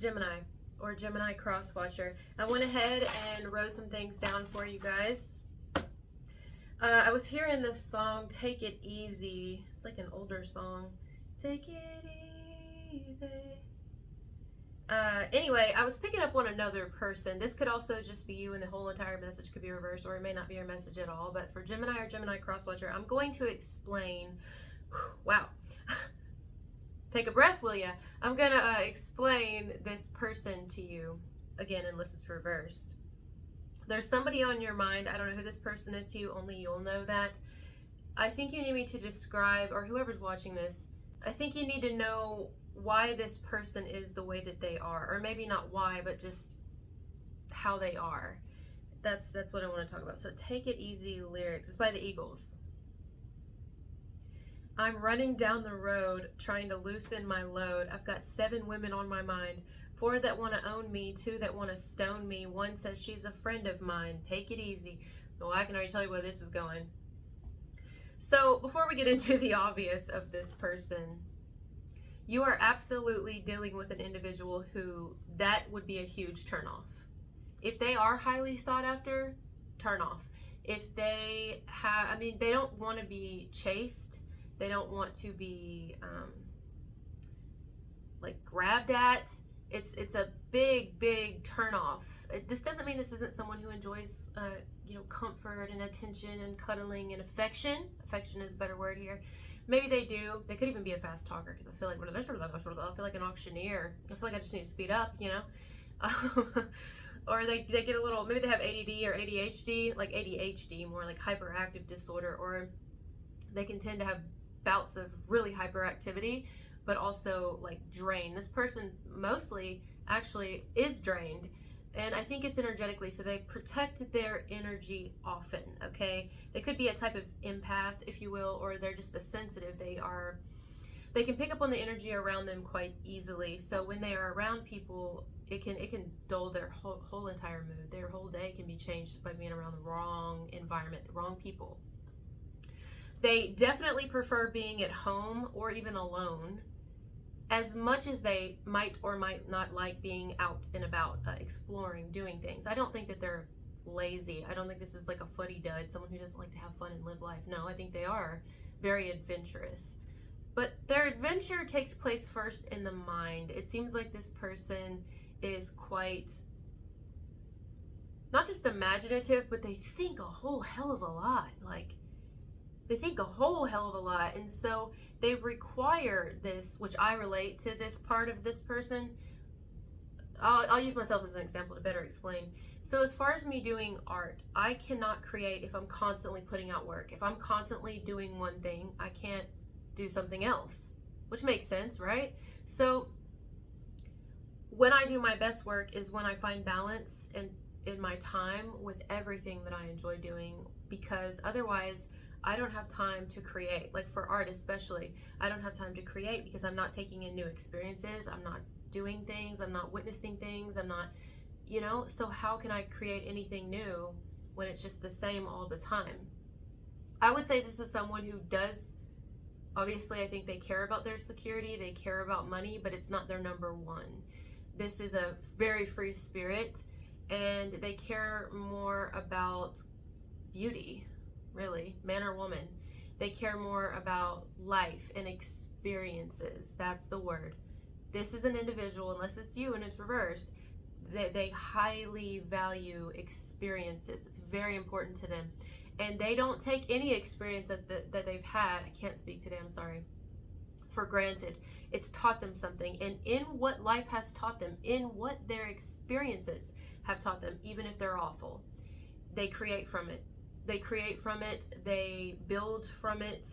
Gemini or Gemini cross watcher. I went ahead and wrote some things down for you guys. I was hearing this song, Take It Easy. It's like an older song. Take it easy. Anyway, I was picking up on another person. This could also just be you, and the whole entire message could be reversed, or it may not be your message at all. But for Gemini or Gemini cross watcher, I'm going to explain. Wow. Take a breath, will ya? I'm going to explain this person to you again, unless it's reversed. There's somebody on your mind. I don't know who this person is to you. Only you'll know that. I think you need me to describe, or whoever's watching this, I think you need to know why this person is the way that they are. Or maybe not why, but just how they are. That's what I want to talk about. So Take It Easy lyrics. It's by the Eagles. I'm running down the road trying to loosen my load. I've got 7 women on my mind. 4 that want to own me, 2 that want to stone me. 1 says she's a friend of mine. Take it easy. Well, I can already tell you where this is going. So before we get into the obvious of this person, you are absolutely dealing with an individual who that would be a huge turnoff. If they are highly sought after, turn off. If they have, I mean, they don't want to be chased. They don't want to be like grabbed at. It's a big turn off. This doesn't mean this isn't someone who enjoys comfort and attention and cuddling and affection. Affection is a better word here. Maybe they do. They could even be a fast talker, because I feel like I feel like an auctioneer. I feel like I just need to speed up, or they get a little, maybe they have ADD or ADHD, like ADHD, more like hyperactive disorder, or they can tend to have bouts of really hyperactivity, but also like drain. This person mostly actually is drained, and I think it's energetically, so they protect their energy often. Okay, they could be a type of empath, if you will, or they're just a sensitive. They can pick up on the energy around them quite easily, so when they are around people, it can dull their whole entire mood. Their whole day can be changed by being around the wrong environment, the wrong people. They definitely prefer being at home or even alone, as much as they might or might not like being out and about, exploring, doing things. I don't think that they're lazy. I don't think this is like a fuddy-dud, someone who doesn't like to have fun and live life. No, I think they are very adventurous. But their adventure takes place first in the mind. It seems like this person is quite, not just imaginative, but they think a whole hell of a lot. Like, they think a whole hell of a lot, and so they require this, which I relate to this part of this person. I'll use myself as an example to better explain. So as far as me doing art, I cannot create if I'm constantly putting out work. If I'm constantly doing one thing, I can't do something else, which makes sense, right? So when I do my best work is when I find balance in my time with everything that I enjoy doing, because otherwise I don't have time to create. Like for art especially, I don't have time to create because I'm not taking in new experiences, I'm not doing things, I'm not witnessing things, I'm not, so how can I create anything new when it's just the same all the time? I would say this is someone who does, obviously I think they care about their security, they care about money, but it's not their number one. This is a very free spirit, and they care more about beauty. Really, man or woman. They care more about life and experiences. That's the word. This is an individual, unless it's you and it's reversed, they highly value experiences. It's very important to them. And they don't take any experience that they've had, I can't speak today, I'm sorry, for granted. It's taught them something. And in what life has taught them, in what their experiences have taught them, even if they're awful, they create from it. They create from it, they build from it.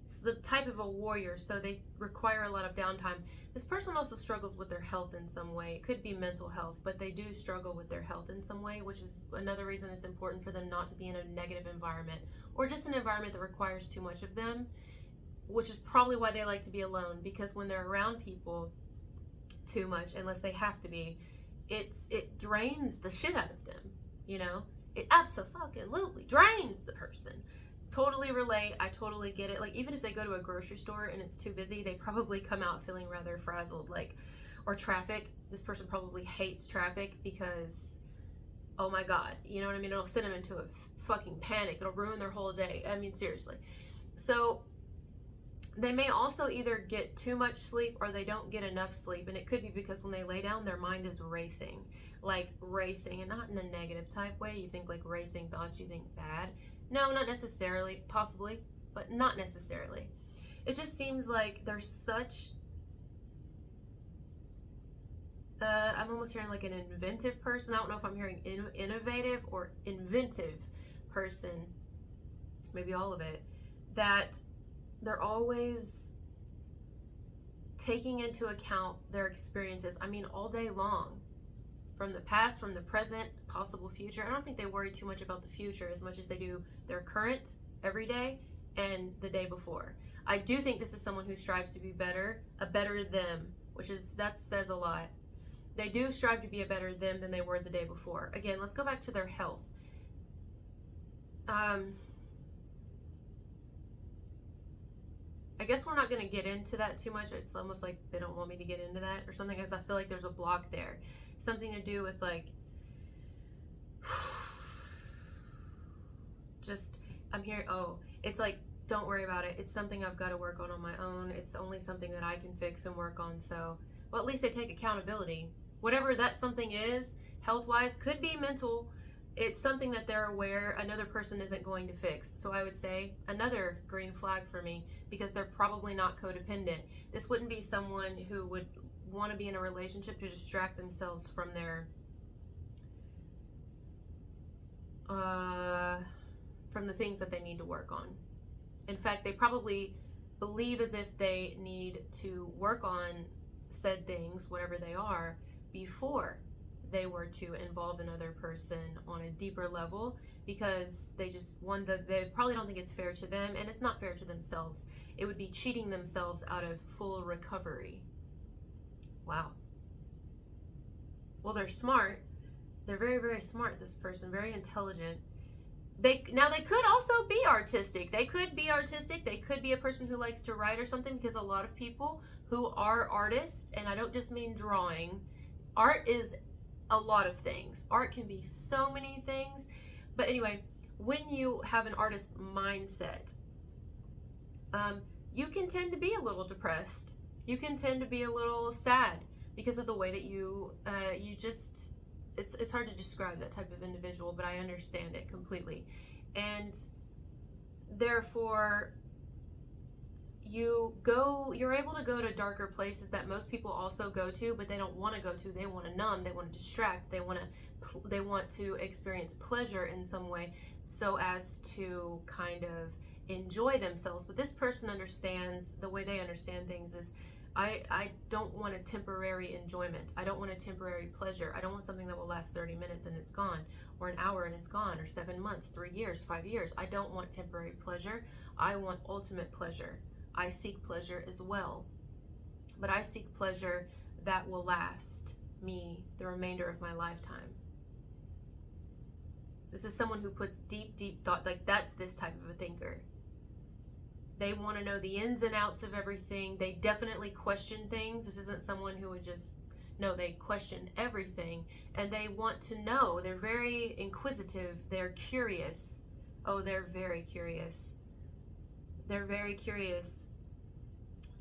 It's the type of a warrior, so they require a lot of downtime. This person also struggles with their health in some way. It could be mental health, but they do struggle with their health in some way, which is another reason it's important for them not to be in a negative environment, or just an environment that requires too much of them, which is probably why they like to be alone, because when they're around people too much, unless they have to be, it drains the shit out of them, It absolutely drains the person. Totally relate. I totally get it. Like, even if they go to a grocery store and it's too busy, they probably come out feeling rather frazzled. Like, Or traffic. This person probably hates traffic because, oh my God, you know what I mean? It'll send them into a fucking panic. It'll ruin their whole day. I mean, seriously. So they may also either get too much sleep or they don't get enough sleep. And it could be because when they lay down, their mind is racing. Like racing, and not in a negative type way. You think like racing thoughts, you think bad. No, not necessarily. Possibly, but not necessarily. It just seems like there's such... I'm almost hearing like an inventive person. I don't know if I'm hearing innovative or inventive person. Maybe all of it. That they're always taking into account their experiences. I mean, all day long. From the past, from the present, possible future. I don't think they worry too much about the future as much as they do their current, every day, and the day before. I do think this is someone who strives to be better, a better them, that says a lot. They do strive to be a better them than they were the day before. Again, let's go back to their health. I guess we're not going to get into that too much. It's almost like they don't want me to get into that or something, because I feel like there's a block there. Something to do with like, just, I'm here, oh, it's like, don't worry about it. It's something I've got to work on my own. It's only something that I can fix and work on. So, well, at least they take accountability. Whatever that something is, health-wise, could be mental. It's something that they're aware another person isn't going to fix. So I would say another green flag for me, because they're probably not codependent. This wouldn't be someone who would want to be in a relationship to distract themselves from their from the things that they need to work on. In fact, they probably believe as if they need to work on said things, whatever they are, before they were to involve another person on a deeper level, because they just, they probably don't think it's fair to them, and it's not fair to themselves. It would be cheating themselves out of full recovery. Wow. Well, they're smart. They're very, very smart, this person, very intelligent. They could also be artistic. They could be artistic. They could be a person who likes to write or something, because a lot of people who are artists, and I don't just mean drawing, art is a lot of things. Art can be so many things. But anyway, when you have an artist mindset, you can tend to be a little depressed. You can tend to be a little sad because of the way that you just, it's hard to describe that type of individual, but I understand it completely. And therefore, you're able to go to darker places that most people also go to, but they don't want to go to. They want to numb, they want to distract, they want to experience pleasure in some way so as to kind of enjoy themselves. But this person understands, the way they understand things is, I don't want a temporary enjoyment. I don't want a temporary pleasure. I don't want something that will last 30 minutes and it's gone, or an hour and it's gone, or 7 months, 3 years, 5 years. I don't want temporary pleasure. I want ultimate pleasure. I seek pleasure as well, but I seek pleasure that will last me the remainder of my lifetime. This is someone who puts deep, deep thought, like that's this type of a thinker. They want to know the ins and outs of everything. They definitely question things. This isn't someone who would just, no, they question everything, and they want to know. They're very inquisitive. They're curious. Oh, they're very curious. They're very curious.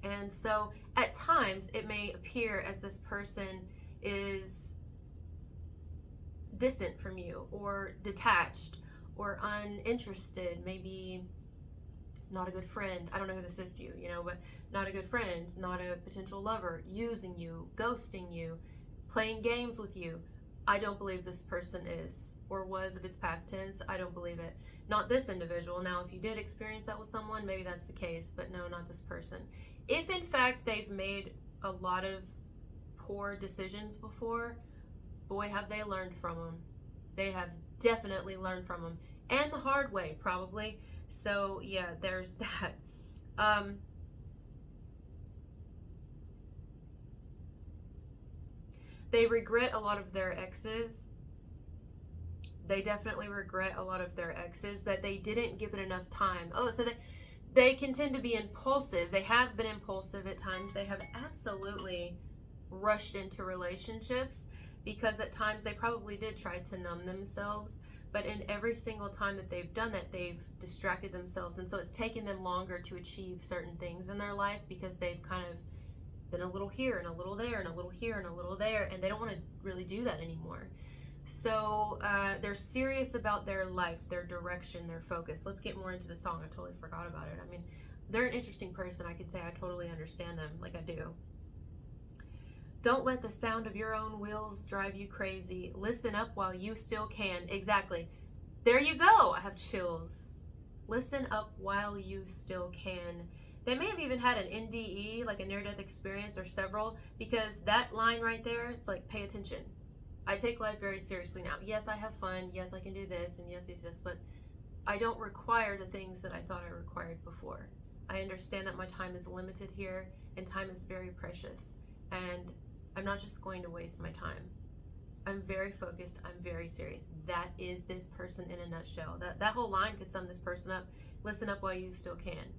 And so at times it may appear as this person is distant from you, or detached, or uninterested, maybe not a good friend. I don't know who this is to you, but not a good friend, not a potential lover, using you, ghosting you, playing games with you. I don't believe this person is, or was, if it's past tense. I don't believe it. Not this individual. Now, if you did experience that with someone, maybe that's the case, but no, not this person. If in fact they've made a lot of poor decisions before, boy, have they learned from them. They have definitely learned from them, and the hard way, probably. So yeah, there's that. They regret a lot of their exes. They definitely regret a lot of their exes, that they didn't give it enough time. Oh, so they can tend to be impulsive. They have been impulsive at times. They have absolutely rushed into relationships, because at times they probably did try to numb themselves, but in every single time that they've done that, they've distracted themselves, and so it's taken them longer to achieve certain things in their life because they've kind of been a little here and a little there and a little here and a little there, and they don't want to really do that anymore. So they're serious about their life, their direction, their focus. Let's get more into the song. I totally forgot about it. I mean, they're an interesting person. I could say I totally understand them, like I do. Don't let the sound of your own wheels drive you crazy. Listen up while you still can. Exactly. There you go. I have chills. Listen up while you still can. They may have even had an NDE, like a near-death experience, or several, because that line right there, it's like, pay attention. I take life very seriously now. Yes, I have fun. Yes, I can do this, and yes, but I don't require the things that I thought I required before. I understand that my time is limited here, and time is very precious, and I'm not just going to waste my time. I'm very focused. I'm very serious. That is this person in a nutshell. That whole line could sum this person up. Listen up while you still can.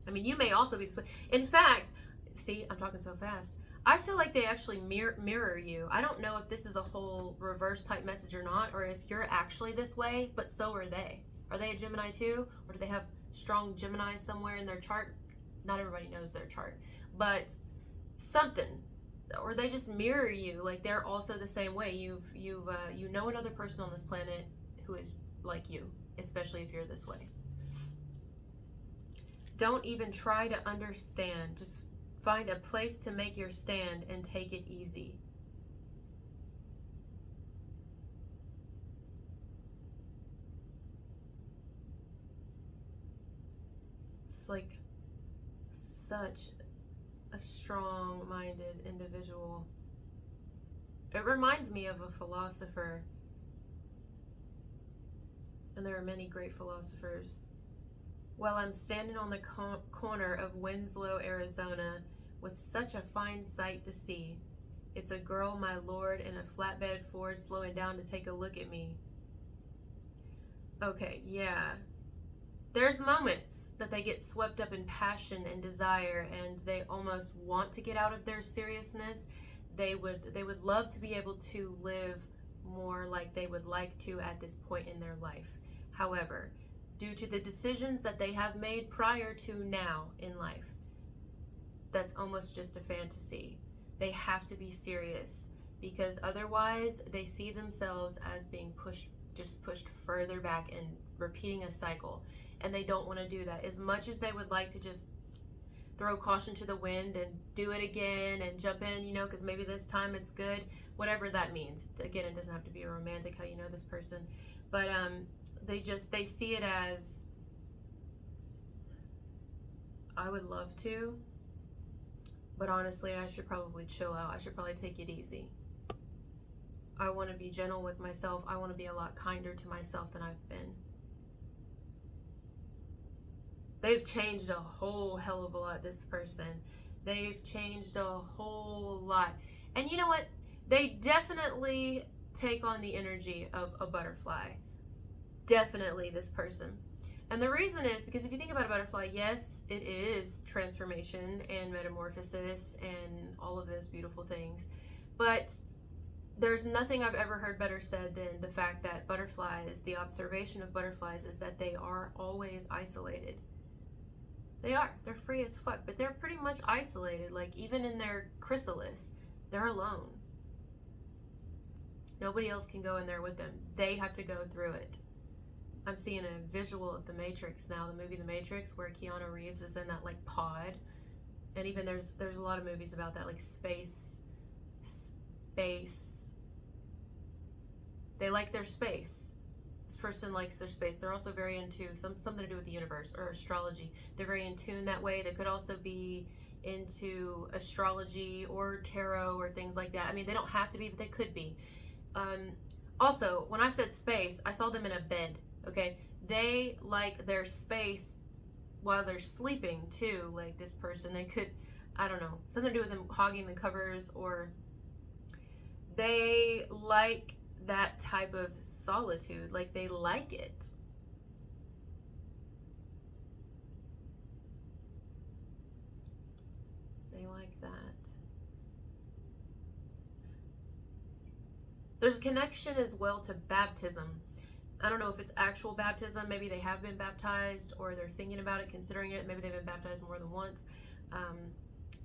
I mean, you may also be this way. In fact, see, I'm talking so fast. I feel like they actually mirror you. I don't know if this is a whole reverse type message or not, or if you're actually this way, but so are they. Are they a Gemini too? Or do they have strong Gemini somewhere in their chart? Not everybody knows their chart, but something. Or they just mirror you, like they're also the same way. You know another person on this planet who is like you, especially if you're this way. Don't even try to understand. Just find a place to make your stand and take it easy. It's like such a strong-minded individual. It reminds me of a philosopher, and there are many great philosophers. Well, I'm standing on the corner of Winslow, Arizona, with such a fine sight to see. It's a girl, my lord, in a flatbed Ford slowing down to take a look at me. Okay, yeah. There's moments that they get swept up in passion and desire, and they almost want to get out of their seriousness. They would love to be able to live more like they would like to at this point in their life. However, due to the decisions that they have made prior to now in life, that's almost just a fantasy. They have to be serious, because otherwise they see themselves as being pushed further back and repeating a cycle. And they don't want to do that. As much as they would like to just throw caution to the wind and do it again and jump in, you know, because maybe this time it's good, whatever that means. Again, it doesn't have to be a romantic how you know this person, but they see it as, I would love to, but honestly, I should probably chill out. I should probably take it easy. I want to be gentle with myself. I want to be a lot kinder to myself than I've been. They've changed a whole hell of a lot, this person. They've changed a whole lot. And you know what? They definitely take on the energy of a butterfly. Definitely, this person. And the reason is because if you think about a butterfly, yes, it is transformation and metamorphosis and all of those beautiful things. But there's nothing I've ever heard better said than the fact that butterflies, the observation of butterflies is that they are always isolated. They are. They're free as fuck, but they're pretty much isolated. Like, even in their chrysalis, they're alone. Nobody else can go in there with them. They have to go through it. I'm seeing a visual of The Matrix now, the movie The Matrix, where Keanu Reeves is in that, like, pod. And even there's a lot of movies about that, like space. They like their space. This person likes their space. They're also very into something to do with the universe or astrology. They're very in tune that way. They could also be into astrology or tarot or things like that. I mean, they don't have to be, but they could be. Also, when I said space, I saw them in a bed, okay? They like their space while they're sleeping too. Like, this person, they could, I don't know, something to do with them hogging the covers, or they like that type of solitude. Like, they like it. They like that. There's a connection as well to baptism. I don't know if it's actual baptism. Maybe they have been baptized, or they're thinking about it, considering it. Maybe they've been baptized more than once.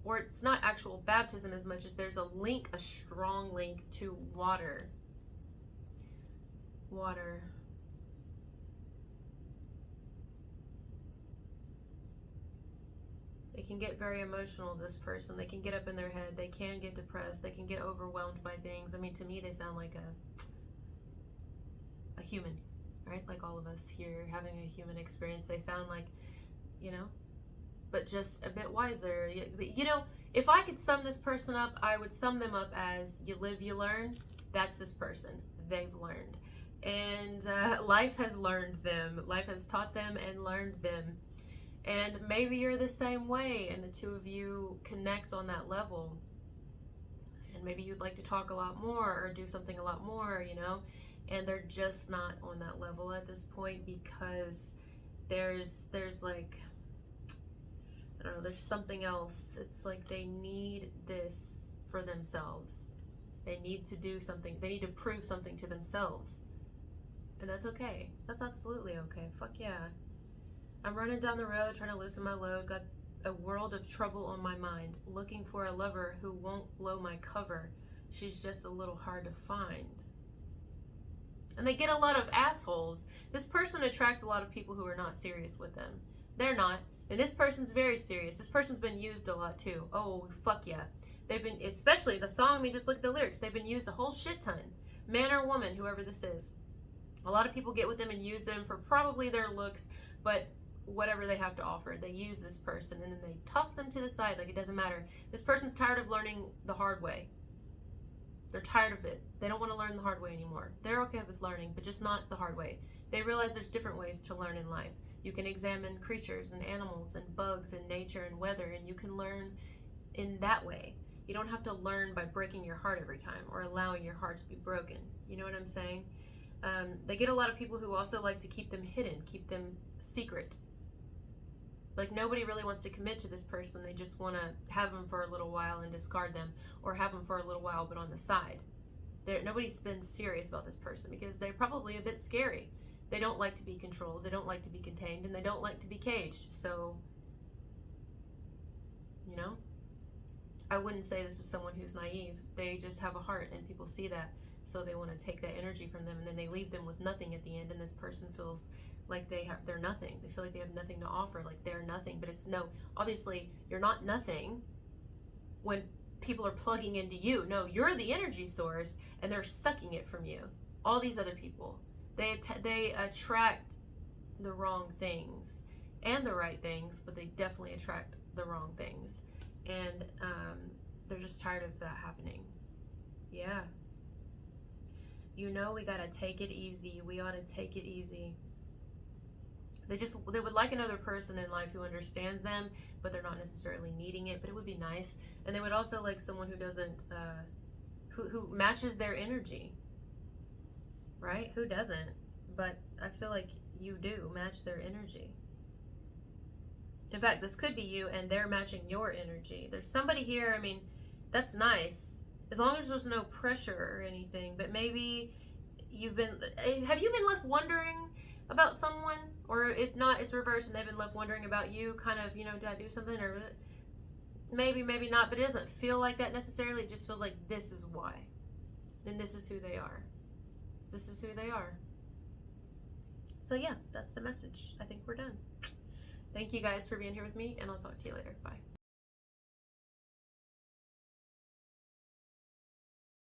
Or it's not actual baptism as much as there's a link, a strong link to water. Water. They can get very emotional, this person. They can get up in their head. They can get depressed. They can get overwhelmed by things. I mean, to me, they sound like a human, right? Like all of us here having a human experience. They sound like, you know, but just a bit wiser. You know, if I could sum this person up, I would sum them up as you live, you learn. That's this person. They've learned. And life has learned them. Life has taught them and learned them. And maybe you're the same way, and the two of you connect on that level. And maybe you'd like to talk a lot more or do something a lot more, you know, and they're just not on that level at this point, because there's like, I don't know, there's something else. It's like they need this for themselves. They need to do something. They need to prove something to themselves. And that's okay. That's absolutely okay. Fuck yeah. I'm running down the road trying to loosen my load, got a world of trouble on my mind, looking for a lover who won't blow my cover. She's just a little hard to find. And they get a lot of assholes. This person attracts a lot of people who are not serious with them. They're not. And this person's very serious. This person's been used a lot too. Oh, fuck yeah. They've been, especially the song, I mean, just look at the lyrics. They've been used a whole shit ton. Man or woman, whoever this is. A lot of people get with them and use them for probably their looks, but whatever they have to offer. They use this person and then they toss them to the side like it doesn't matter. This person's tired of learning the hard way. They're tired of it. They don't want to learn the hard way anymore. They're okay with learning, but just not the hard way. They realize there's different ways to learn in life. You can examine creatures and animals and bugs and nature and weather, and you can learn in that way. You don't have to learn by breaking your heart every time or allowing your heart to be broken. You know what I'm saying? They get a lot of people who also like to keep them hidden, keep them secret. Like nobody really wants to commit to this person. They just want to have them for a little while and discard them, or have them for a little while but on the side. Nobody's been serious about this person because they're probably a bit scary. They don't like to be controlled, they don't like to be contained, and they don't like to be caged. So, you know, I wouldn't say this is someone who's naive. They just have a heart and people see that. So they want to take that energy from them, and then they leave them with nothing at the end, and this person feels like they're nothing. They feel like they have nothing to offer, like they're nothing. But it's no, obviously you're not nothing when people are plugging into you. No, you're the energy source and they're sucking it from you. All these other people, they attract the wrong things and the right things, but they definitely attract the wrong things. And they're just tired of that happening. Yeah. You know, we gotta take it easy. We ought to take it easy. They would like another person in life who understands them, but they're not necessarily needing it, but it would be nice. And they would also like someone who doesn't, who matches their energy, right? Who doesn't? But I feel like you do match their energy. In fact, this could be you and they're matching your energy. There's somebody here, I mean, that's nice, as long as there's no pressure or anything, but maybe have you been left wondering about someone? Or if not, it's reversed and they've been left wondering about you, kind of, you know, did I do something? Or maybe not, but it doesn't feel like that necessarily. It just feels like this is why. And this is who they are. This is who they are. So yeah, that's the message. I think we're done. Thank you guys for being here with me, and I'll talk to you later. Bye.